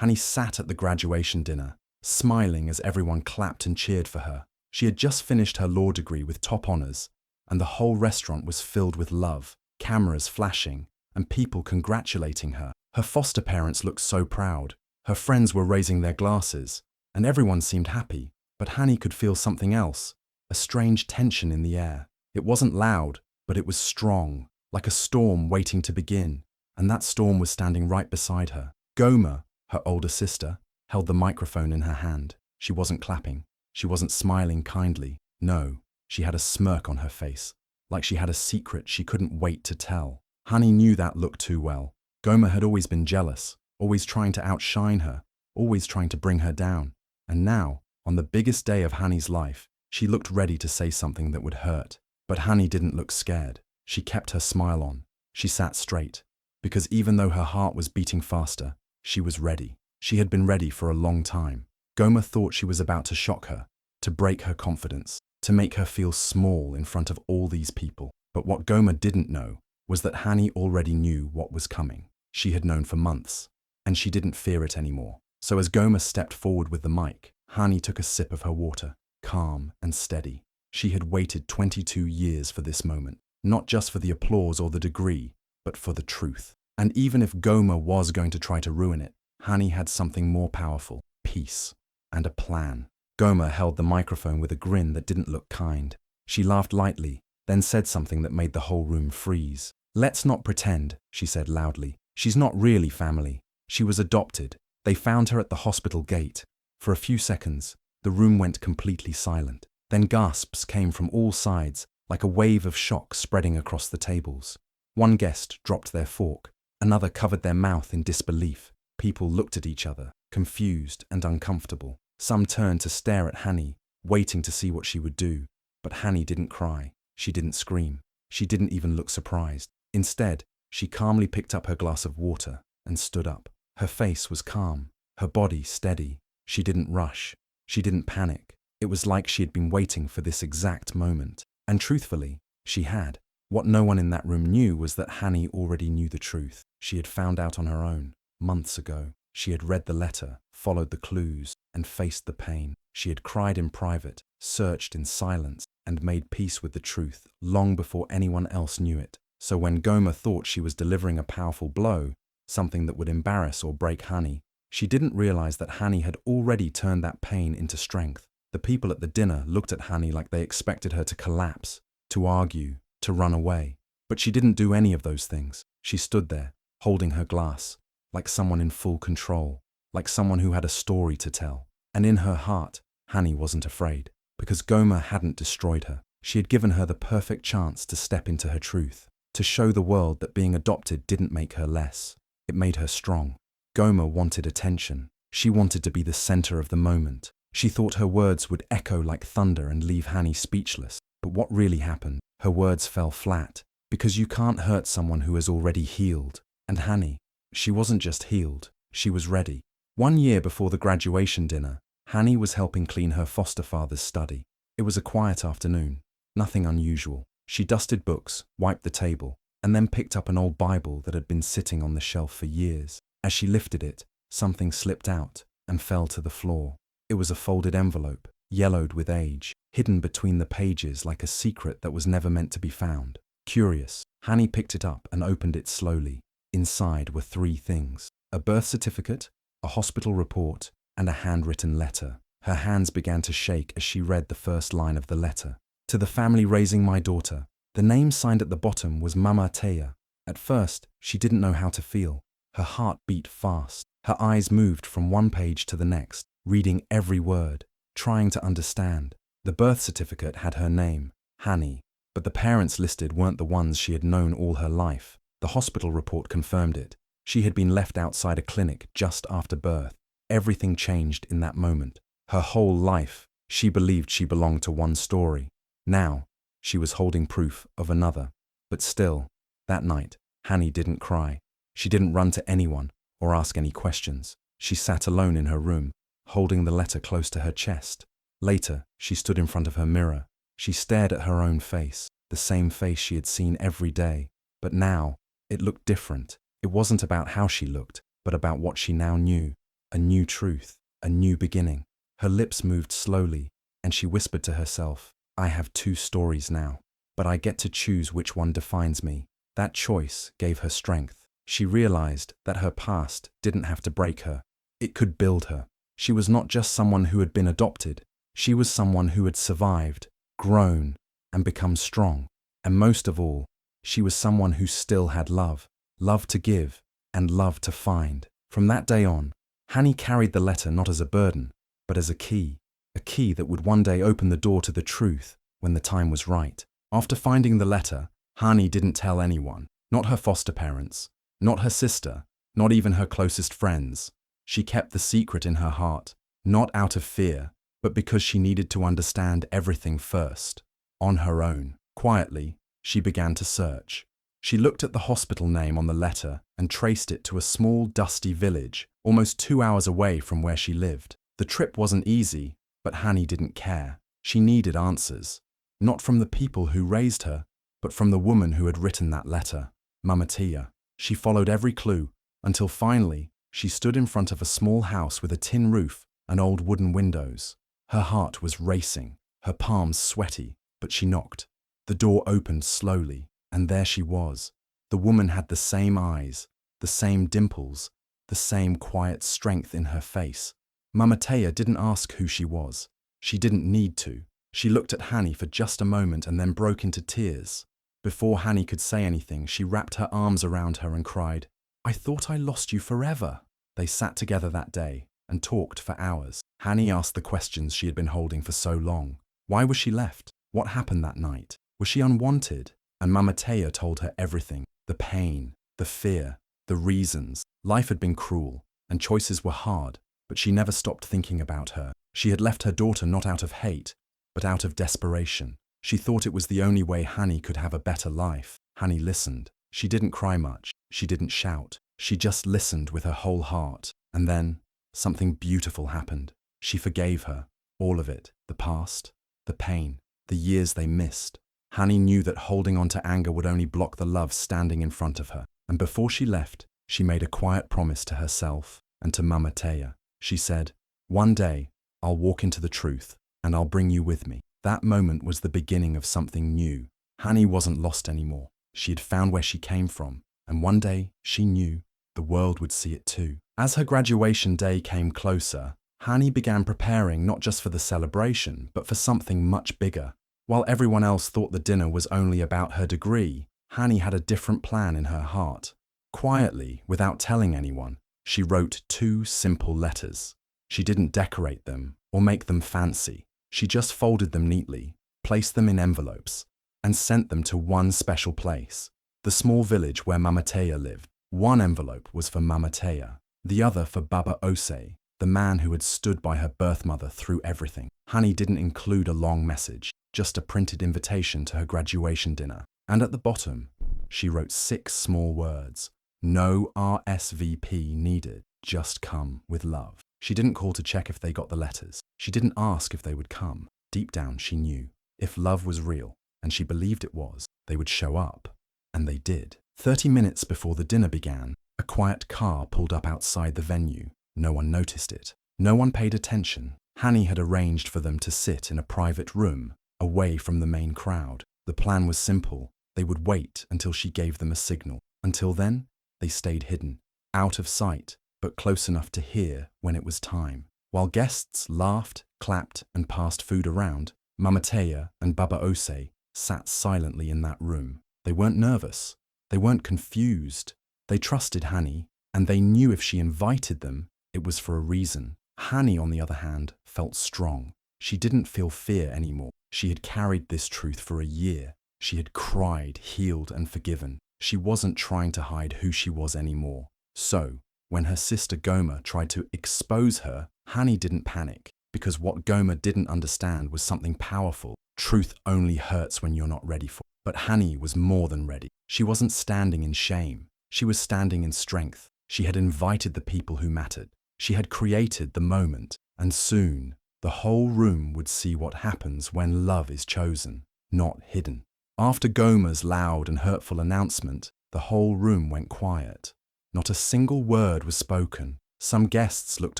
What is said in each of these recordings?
Hani sat at the graduation dinner, smiling as everyone clapped and cheered for her. She had just finished her law degree with top honors, and the whole restaurant was filled with love, cameras flashing, and people congratulating her. Her foster parents looked so proud. Her friends were raising their glasses, and everyone seemed happy. But Hani could feel something else, a strange tension in the air. It wasn't loud, but it was strong, like a storm waiting to begin, and that storm was standing right beside her. Gomer, her older sister, held the microphone in her hand. She wasn't clapping. She wasn't smiling kindly. No, she had a smirk on her face, like she had a secret she couldn't wait to tell. Hani knew that look too well. Gomer had always been jealous, always trying to outshine her, always trying to bring her down. And now, on the biggest day of Hani's life, she looked ready to say something that would hurt. But Hani didn't look scared. She kept her smile on. She sat straight, because even though her heart was beating faster, she was ready. She had been ready for a long time. Gomer thought she was about to shock her, to break her confidence, to make her feel small in front of all these people. But what Gomer didn't know was that Hani already knew what was coming. She had known for months, and she didn't fear it anymore. So as Gomer stepped forward with the mic, Hani took a sip of her water, calm and steady. She had waited 22 years for this moment, not just for the applause or the degree, but for the truth. And even if Gomer was going to try to ruin it, Hani had something more powerful: peace and a plan. Gomer held the microphone with a grin that didn't look kind. She laughed lightly, then said something that made the whole room freeze. "Let's not pretend," she said loudly. "She's not really family. She was adopted. They found her at the hospital gate." For a few seconds, the room went completely silent. Then gasps came from all sides, like a wave of shock spreading across the tables. One guest dropped their fork. Another covered their mouth in disbelief. People looked at each other, confused and uncomfortable. Some turned to stare at Hani, waiting to see what she would do. But Hani didn't cry. She didn't scream. She didn't even look surprised. Instead, she calmly picked up her glass of water and stood up. Her face was calm, her body steady. She didn't rush. She didn't panic. It was like she had been waiting for this exact moment. And truthfully, she had. What no one in that room knew was that Hani already knew the truth. She had found out on her own, months ago. She had read the letter, followed the clues, and faced the pain. She had cried in private, searched in silence, and made peace with the truth long before anyone else knew it. So when Gomer thought she was delivering a powerful blow, something that would embarrass or break Hani, she didn't realize that Hani had already turned that pain into strength. The people at the dinner looked at Hani like they expected her to collapse, to argue, to run away. But she didn't do any of those things. She stood there, holding her glass, like someone in full control, like someone who had a story to tell. And in her heart, Hani wasn't afraid, because Gomer hadn't destroyed her. She had given her the perfect chance to step into her truth, to show the world that being adopted didn't make her less. It made her strong. Gomer wanted attention. She wanted to be the center of the moment. She thought her words would echo like thunder and leave Hani speechless. But what really happened? Her words fell flat, because you can't hurt someone who has already healed. And Hani, she wasn't just healed, she was ready. 1 year before the graduation dinner, Hani was helping clean her foster father's study. It was a quiet afternoon, nothing unusual. She dusted books, wiped the table, and then picked up an old Bible that had been sitting on the shelf for years. As she lifted it, something slipped out and fell to the floor. It was a folded envelope, yellowed with age, hidden between the pages like a secret that was never meant to be found. Curious, Hani picked it up and opened it slowly. Inside were 3 things: a birth certificate, a hospital report, and a handwritten letter. Her hands began to shake as she read the first line of the letter. "To the family raising my daughter." The name signed at the bottom was Mama Teya. At first, she didn't know how to feel. Her heart beat fast. Her eyes moved from one page to the next, reading every word, trying to understand. The birth certificate had her name, Hani, but the parents listed weren't the ones she had known all her life. The hospital report confirmed it. She had been left outside a clinic just after birth. Everything changed in that moment. Her whole life, she believed she belonged to one story. Now, she was holding proof of another. But still, that night, Hani didn't cry. She didn't run to anyone or ask any questions. She sat alone in her room, holding the letter close to her chest. Later, she stood in front of her mirror. She stared at her own face, the same face she had seen every day. But now, it looked different. It wasn't about how she looked, but about what she now knew. a new truth, a new beginning. Her lips moved slowly, and she whispered to herself, I have two stories now, but I get to choose which one defines me. That choice gave her strength. She realized that her past didn't have to break her. It could build her. She was not just someone who had been adopted. She was someone who had survived, grown, and become strong. And most of all, she was someone who still had love, love to give, and love to find. From that day on, Hani carried the letter not as a burden, but as a key that would one day open the door to the truth when the time was right. After finding the letter, Hani didn't tell anyone, not her foster parents, not her sister, not even her closest friends. She kept the secret in her heart, not out of fear, but because she needed to understand everything first. On her own, quietly, she began to search. She looked at the hospital name on the letter and traced it to a small, dusty village, almost 2 hours away from where she lived. The trip wasn't easy, but Hani didn't care. She needed answers, not from the people who raised her, but from the woman who had written that letter, Mama Tia. She followed every clue, until finally, she stood in front of a small house with a tin roof and old wooden windows. Her heart was racing, her palms sweaty, but she knocked. The door opened slowly, and there she was. The woman had the same eyes, the same dimples, the same quiet strength in her face. Mama Tia didn't ask who she was. She didn't need to. She looked at Hani for just a moment and then broke into tears. Before Hani could say anything, she wrapped her arms around her and cried, I thought I lost you forever. They sat together that day and talked for hours. Hani asked the questions she had been holding for so long. Why was she left? What happened that night? Was she unwanted? And Mama Tia told her everything. The pain, the fear, the reasons. Life had been cruel, and choices were hard, but she never stopped thinking about her. She had left her daughter not out of hate, but out of desperation. She thought it was the only way Hani could have a better life. Hani listened. She didn't cry much. She didn't shout. She just listened with her whole heart. And then, something beautiful happened. She forgave her. All of it. The past, the pain, the years they missed. Hani knew that holding on to anger would only block the love standing in front of her. And before she left, she made a quiet promise to herself and to Mama Tia. She said, one day, I'll walk into the truth, and I'll bring you with me. That moment was the beginning of something new. Hani wasn't lost anymore. She had found where she came from, and one day, she knew, the world would see it too. As her graduation day came closer, Hani began preparing not just for the celebration, but for something much bigger. While everyone else thought the dinner was only about her degree, Hani had a different plan in her heart. Quietly, without telling anyone, she wrote 2 simple letters. She didn't decorate them or make them fancy. She just folded them neatly, placed them in envelopes, and sent them to one special place, the small village where Mama Tia lived. One envelope was for Mama Tia, the other for Baba Ose, the man who had stood by her birth mother through everything. Hani didn't include a long message, just a printed invitation to her graduation dinner. And at the bottom, she wrote 6 small words. No RSVP needed, just come with love. She didn't call to check if they got the letters. She didn't ask if they would come. Deep down, she knew if love was real, and she believed it was, they would show up. And they did. 30 minutes before the dinner began, a quiet car pulled up outside the venue. No one noticed it. No one paid attention. Hani had arranged for them to sit in a private room, away from the main crowd. The plan was simple. They would wait until she gave them a signal. Until then, they stayed hidden, out of sight, but close enough to hear when it was time. While guests laughed, clapped, and passed food around, Mama Tia and Baba Ose sat silently in that room. They weren't nervous. They weren't confused. They trusted Hani, and they knew if she invited them, it was for a reason. Hani, on the other hand, felt strong. She didn't feel fear anymore. She had carried this truth for a year. She had cried, healed, and forgiven. She wasn't trying to hide who she was anymore. So, when her sister Goma tried to expose her, Hani didn't panic, because what Goma didn't understand was something powerful. Truth only hurts when you're not ready for it. But Hani was more than ready. She wasn't standing in shame. She was standing in strength. She had invited the people who mattered. She had created the moment, and soon, the whole room would see what happens when love is chosen, not hidden. After Goma's loud and hurtful announcement, the whole room went quiet. Not a single word was spoken. Some guests looked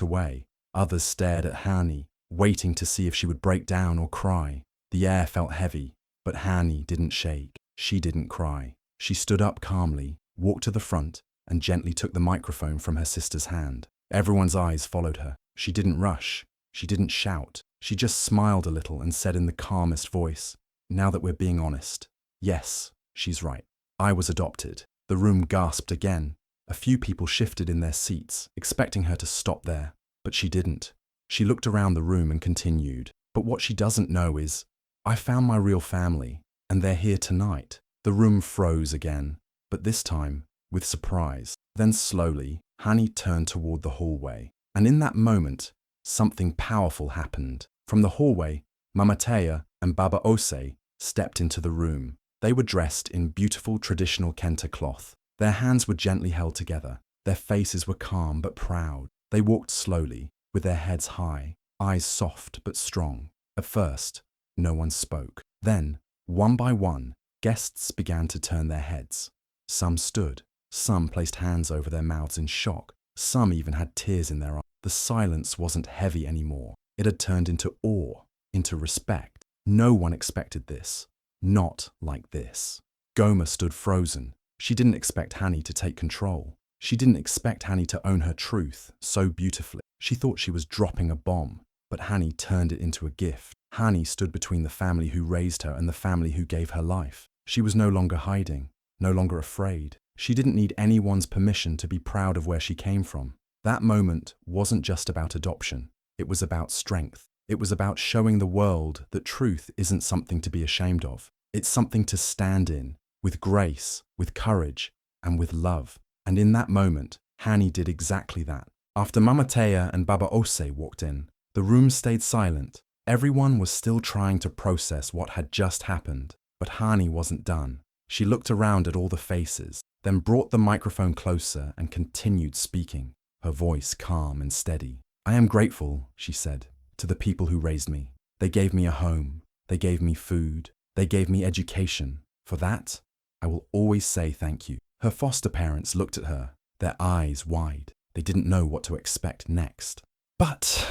away. Others stared at Hani, waiting to see if she would break down or cry. The air felt heavy, but Hani didn't shake. She didn't cry. She stood up calmly, walked to the front, and gently took the microphone from her sister's hand. Everyone's eyes followed her. She didn't rush. She didn't shout. She just smiled a little and said in the calmest voice, "Now that we're being honest, yes, she's right. I was adopted." The room gasped again. A few people shifted in their seats, expecting her to stop there, but she didn't. She looked around the room and continued, "But what she doesn't know is, I found my real family, and they're here tonight." The room froze again, but this time with surprise. Then slowly, Hani turned toward the hallway, and in that moment, something powerful happened. From the hallway, Mama Taya and Baba Ose stepped into the room. They were dressed in beautiful traditional kente cloth. Their hands were gently held together. Their faces were calm but proud. They walked slowly, with their heads high, eyes soft but strong. At first, no one spoke. Then, one by one, guests began to turn their heads. Some stood. Some placed hands over their mouths in shock. Some even had tears in their eyes. The silence wasn't heavy anymore. It had turned into awe, into respect. No one expected this. Not like this. Goma stood frozen. She didn't expect Hani to take control. She didn't expect Hani to own her truth so beautifully. She thought she was dropping a bomb, but Hani turned it into a gift. Hani stood between the family who raised her and the family who gave her life. She was no longer hiding, no longer afraid. She didn't need anyone's permission to be proud of where she came from. That moment wasn't just about adoption. It was about strength. It was about showing the world that truth isn't something to be ashamed of. It's something to stand in, with grace, with courage, and with love. And in that moment, Hani did exactly that. After Mama Taya and Baba Ose walked in, the room stayed silent. Everyone was still trying to process what had just happened. But Hani wasn't done. She looked around at all the faces, then brought the microphone closer and continued speaking, her voice calm and steady. "I am grateful," she said, "to the people who raised me. They gave me a home. They gave me food. They gave me education. For that, I will always say thank you." Her foster parents looked at her, their eyes wide. They didn't know what to expect next. "But,"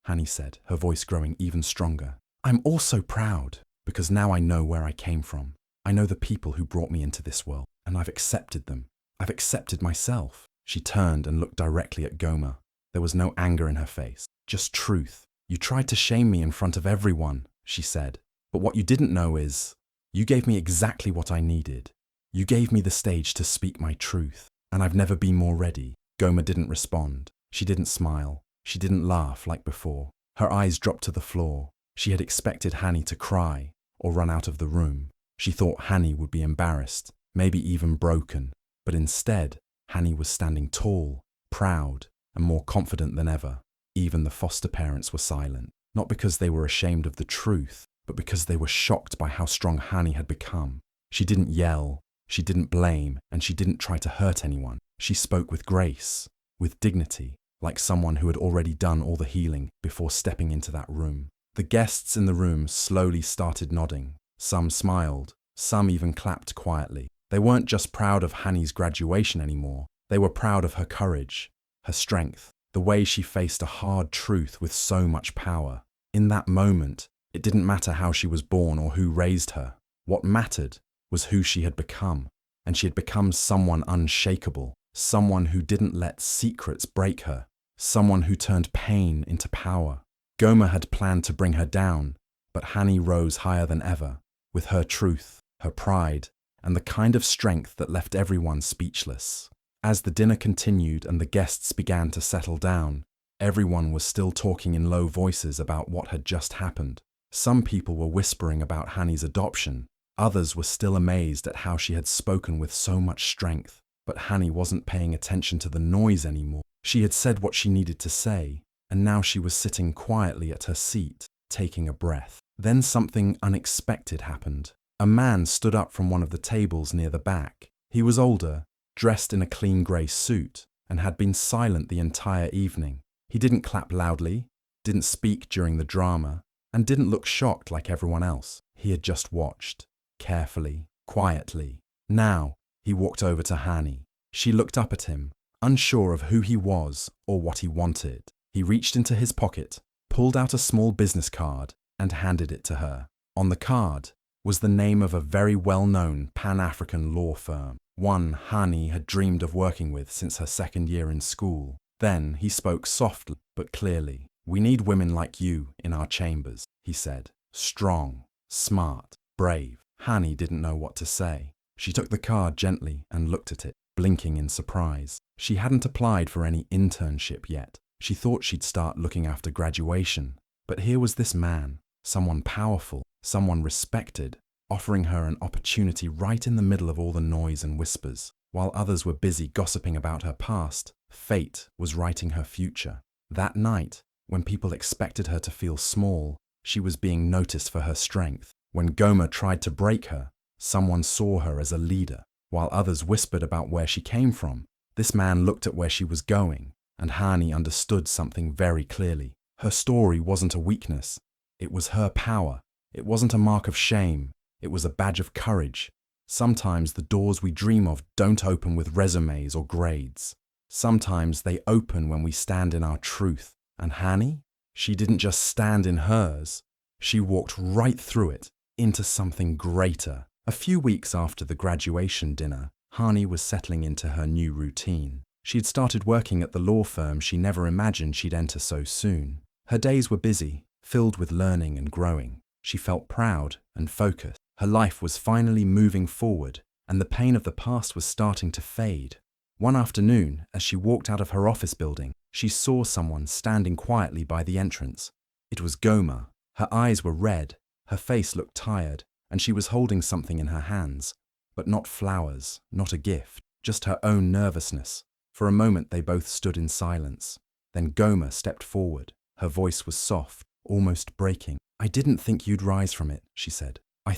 Hani said, her voice growing even stronger, "I'm also proud, because now I know where I came from. I know the people who brought me into this world, and I've accepted them. I've accepted myself." She turned and looked directly at Goma. There was no anger in her face, just truth. "You tried to shame me in front of everyone," she said. "But what you didn't know is, you gave me exactly what I needed. You gave me the stage to speak my truth, and I've never been more ready." Goma didn't respond. She didn't smile. She didn't laugh like before. Her eyes dropped to the floor. She had expected Hani to cry or run out of the room. She thought Hani would be embarrassed, maybe even broken. But instead, Hani was standing tall, proud, and more confident than ever. Even the foster parents were silent, not because they were ashamed of the truth, but because they were shocked by how strong Hani had become. She didn't yell, she didn't blame, and she didn't try to hurt anyone. She spoke with grace, with dignity, like someone who had already done all the healing before stepping into that room. The guests in the room slowly started nodding. Some smiled, some even clapped quietly. They weren't just proud of Hani's graduation anymore. They were proud of her courage, her strength, the way she faced a hard truth with so much power. In that moment, it didn't matter how she was born or who raised her. What mattered was who she had become, and she had become someone unshakable, someone who didn't let secrets break her, someone who turned pain into power. Goma had planned to bring her down, but Hani rose higher than ever, with her truth, her pride, and the kind of strength that left everyone speechless. As the dinner continued and the guests began to settle down, everyone was still talking in low voices about what had just happened. Some people were whispering about Hani's adoption. Others were still amazed at how she had spoken with so much strength. But Hani wasn't paying attention to the noise anymore. She had said what she needed to say, and now she was sitting quietly at her seat, taking a breath. Then something unexpected happened. A man stood up from one of the tables near the back. He was older, dressed in a clean grey suit, and had been silent the entire evening. He didn't clap loudly, didn't speak during the drama, and didn't look shocked like everyone else. He had just watched, carefully, quietly. Now, he walked over to Hani. She looked up at him, unsure of who he was or what he wanted. He reached into his pocket, pulled out a small business card, and handed it to her. On the card was the name of a very well-known Pan-African law firm, one Hani had dreamed of working with since her second year in school. Then he spoke softly but clearly. "We need women like you in our chambers," he said. "Strong, smart, brave." Hani didn't know what to say. She took the card gently and looked at it, blinking in surprise. She hadn't applied for any internship yet. She thought she'd start looking after graduation. But here was this man, someone powerful, someone respected, offering her an opportunity right in the middle of all the noise and whispers. While others were busy gossiping about her past, fate was writing her future. That night, when people expected her to feel small, she was being noticed for her strength. When Goma tried to break her, someone saw her as a leader. While others whispered about where she came from, this man looked at where she was going, and Hani understood something very clearly. Her story wasn't a weakness. It was her power. It wasn't a mark of shame. It was a badge of courage. Sometimes the doors we dream of don't open with resumes or grades. Sometimes they open when we stand in our truth. And Hani? She didn't just stand in hers. She walked right through it, into something greater. A few weeks after the graduation dinner, Hani was settling into her new routine. She had started working at the law firm she never imagined she'd enter so soon. Her days were busy, filled with learning and growing. She felt proud and focused. Her life was finally moving forward, and the pain of the past was starting to fade. One afternoon, as she walked out of her office building, she saw someone standing quietly by the entrance. It was Goma. Her eyes were red, her face looked tired, and she was holding something in her hands. But not flowers, not a gift, just her own nervousness. For a moment they both stood in silence. Then Goma stepped forward. Her voice was soft, almost breaking. "I didn't think you'd rise from it," she said. I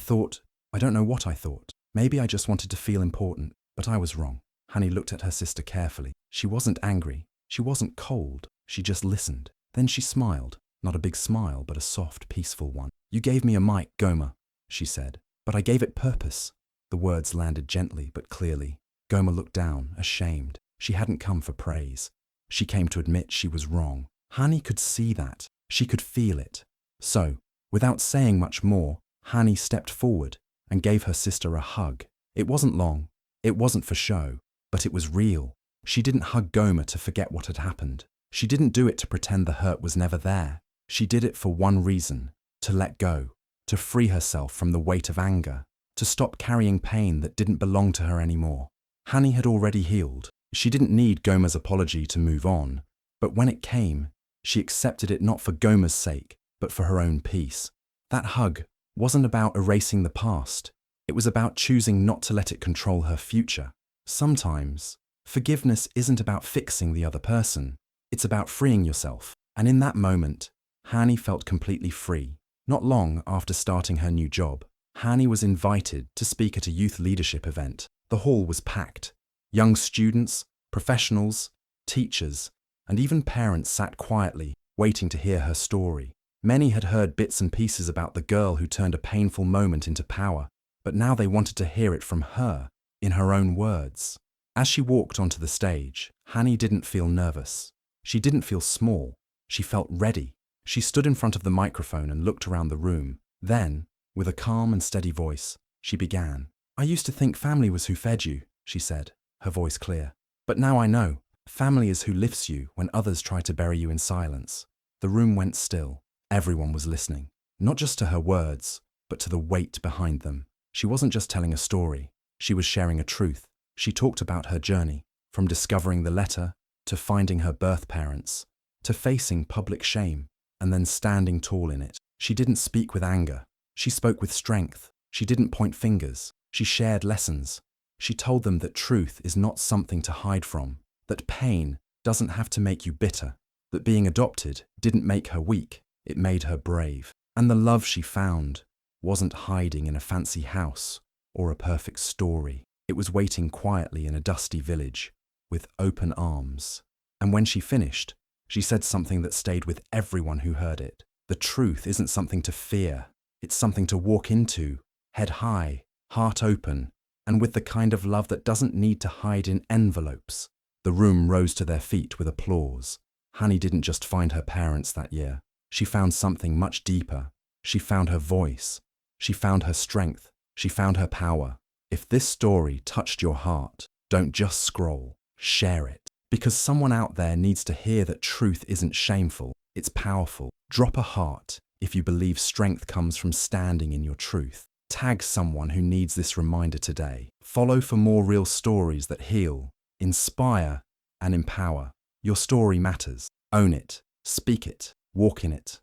don't know what I thought. Maybe I just wanted to feel important, but I was wrong." Hani looked at her sister carefully. She wasn't angry. She wasn't cold. She just listened. Then she smiled. Not a big smile, but a soft, peaceful one. "You gave me a mic, Goma," she said. "But I gave it purpose." The words landed gently but clearly. Goma looked down, ashamed. She hadn't come for praise. She came to admit she was wrong. Hani could see that. She could feel it. So, without saying much more, Hani stepped forward and gave her sister a hug. It wasn't long. It wasn't for show, but it was real. She didn't hug Goma to forget what had happened. She didn't do it to pretend the hurt was never there. She did it for one reason: to let go, to free herself from the weight of anger, to stop carrying pain that didn't belong to her anymore. Hani had already healed. She didn't need Goma's apology to move on, but when it came, she accepted it not for Goma's sake, but for her own peace. That hug wasn't about erasing the past. It was about choosing not to let it control her future. Sometimes, forgiveness isn't about fixing the other person. It's about freeing yourself. And in that moment, Hani felt completely free. Not long after starting her new job, Hani was invited to speak at a youth leadership event. The hall was packed. Young students, professionals, teachers, and even parents sat quietly, waiting to hear her story. Many had heard bits and pieces about the girl who turned a painful moment into power, but now they wanted to hear it from her, in her own words. As she walked onto the stage, Hani didn't feel nervous. She didn't feel small. She felt ready. She stood in front of the microphone and looked around the room. Then, with a calm and steady voice, she began. "I used to think family was who fed you," she said, her voice clear. "But now I know. Family is who lifts you when others try to bury you in silence." The room went still. Everyone was listening, not just to her words, but to the weight behind them. She wasn't just telling a story. She was sharing a truth. She talked about her journey, from discovering the letter, to finding her birth parents, to facing public shame, and then standing tall in it. She didn't speak with anger. She spoke with strength. She didn't point fingers. She shared lessons. She told them that truth is not something to hide from, that pain doesn't have to make you bitter, that being adopted didn't make her weak, it made her brave. And the love she found wasn't hiding in a fancy house or a perfect story. It was waiting quietly in a dusty village, with open arms. And when she finished, she said something that stayed with everyone who heard it. The truth isn't something to fear. It's something to walk into, head high, heart open, and with the kind of love that doesn't need to hide in envelopes. The room rose to their feet with applause. Honey didn't just find her parents that year. She found something much deeper. She found her voice. She found her strength. She found her power. If this story touched your heart, don't just scroll, share it. Because someone out there needs to hear that truth isn't shameful, it's powerful. Drop a heart if you believe strength comes from standing in your truth. Tag someone who needs this reminder today. Follow for more real stories that heal, inspire, and empower. Your story matters. Own it, speak it, walk in it.